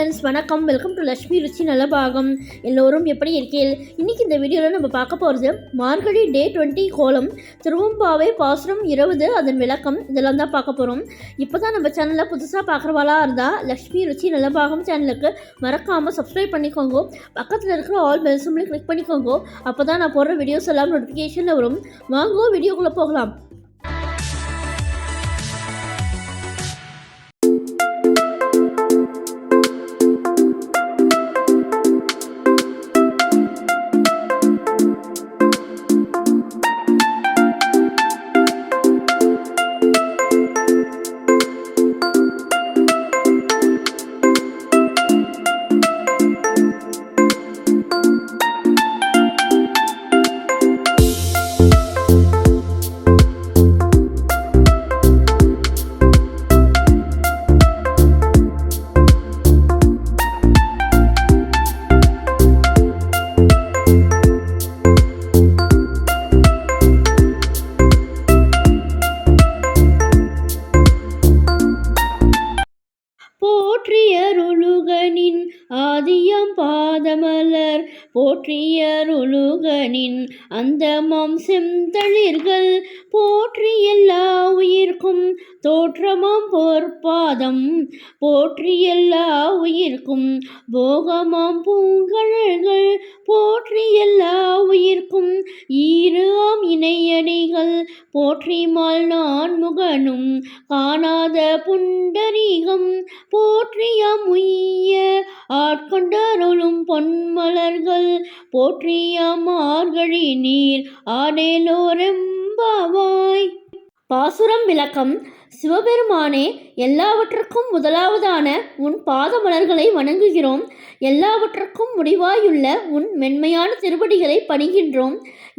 Friends, வணக்கம். Welcome to Lakshmi ருச்சி நலபாகம். எல்லோரும் எப்படி இருக்கீங்க? இன்றைக்கி இந்த வீடியோவில் நம்ம பார்க்க போகிறது மார்கழி டே 20 கோலம், திருவம்பாவை பாசுரம் 20 அதன் விளக்கம், இதெல்லாம் தான் பார்க்க போகிறோம். இப்போ தான் நம்ம சேனலில் புதுசாக பார்க்குறவாளாக இருந்தால் லக்ஷ்மி ருச்சி நலபாகம் சேனலுக்கு மறக்காமல் சப்ஸ்கிரைப் பண்ணிக்கோங்க. பக்கத்தில் இருக்கிற ஆல் பெல் சிம்பலை கிளிக் பண்ணிக்கோங்க. அப்போ தான் நான் போடுற வீடியோஸ் எல்லாம் நோட்டிஃபிகேஷனில் வரும். வாங்க வீடியோக்குள்ளே போகலாம். போற்றியருளுகனின் ஆதியம் பாதமலர், போற்றியருளுகனின் அந்தமாம் செந்தளிர்கள், போற்றி எல்லா உயிர்க்கும் தோற்றமாம் பொற்பாதம், போற்றி எல்லா உயிர்க்கும் போகமாம் பூங்கழல்கள், போற்றி எல்லா உயிர்க்கும் ஈரு ஆம் இணையடிகள், போற்றி மால் நான் முகனும் காணாத புண்டரீகம், போற்றியாம் உய்ய ஆட்கொண்டருளும் பொன்மலர்கள், போற்றியாம் மார்கழி நீர் ஆடேலோரெம்பாவாய். பாசுரம் விளக்கம். சிவபெருமானே, எல்லாவற்றுக்கும் முதலாவதான உன் பாதமலர்களை வணங்குகிறோம். எல்லாவற்றுக்கும் முடிவாயுள்ள உன் மென்மையான திருவடிகளை பணிகின்றோம்.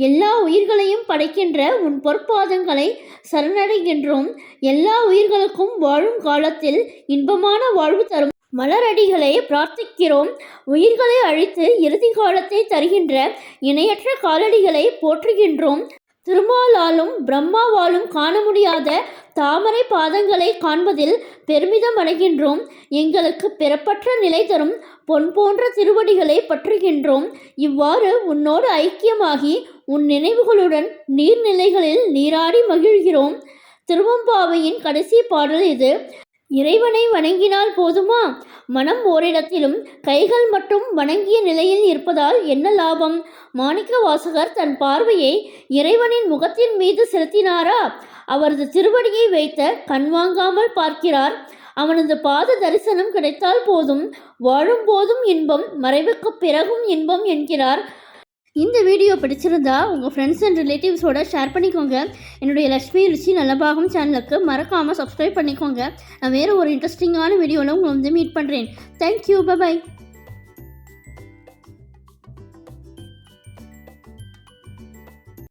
எல்லா உயிர்களையும் படைக்கின்ற உன் பொற்பாதங்களை சரணடைகின்றோம். எல்லா உயிர்களுக்கும் வாழும் காலத்தில் இன்பமான வாழ்வு தரும் மலரடிகளை பிரார்த்திக்கிறோம். உயிர்களை அழித்து இறுதி காலத்தை தருகின்ற இணையற்ற காலடிகளை போற்றுகின்றோம். திருமாலாலும் பிரம்மாவாலும் காண முடியாத தாமரை பாதங்களை காண்பதில் பெருமிதம் அடைகின்றோம். எங்களுக்கு பிறப்பற்ற நிலை தரும் பொன் போன்ற திருவடிகளை பற்றுகின்றோம். இவ்வாறு உன்னோடு ஐக்கியமாகி உன் நினைவுகளுடன் நீர்நிலைகளில் நீராடி மகிழ்கிறோம். திருவம்பாவையின் கடைசி பாடல் இது. இறைவனை வணங்கினால் போதுமா? மனம் ஓரிடத்திலும் கைகள் மட்டும் வணங்கிய நிலையில் இருப்பதால் என்ன லாபம்? மாணிக்க வாசகர் தன் பார்வையை இறைவனின் முகத்தின் மீது செலுத்தினாரா? அவரது திருவடியை வைத்த கண்வாங்காமல் பார்க்கிறார். அவனது பாத தரிசனம் கிடைத்தால் போதும், வாழும் போதும் இன்பம், மறைவுக்கு பிறகும் இன்பம் என்கிறார். இந்த வீடியோ பிடிச்சிருந்தா உங்கள் ஃப்ரெண்ட்ஸ் அண்ட் ரிலேட்டிவ்ஸோட ஷேர் பண்ணிக்கோங்க. என்னுடைய லக்ஷ்மி ருச்சி நலபாகம் சேனலுக்கு மறக்காமல் சப்ஸ்கிரைப் பண்ணிக்கோங்க. நான் வேறு ஒரு இன்ட்ரெஸ்டிங்கான வீடியோவில் உங்களை மீட் பண்ணுறேன். Thank you, by.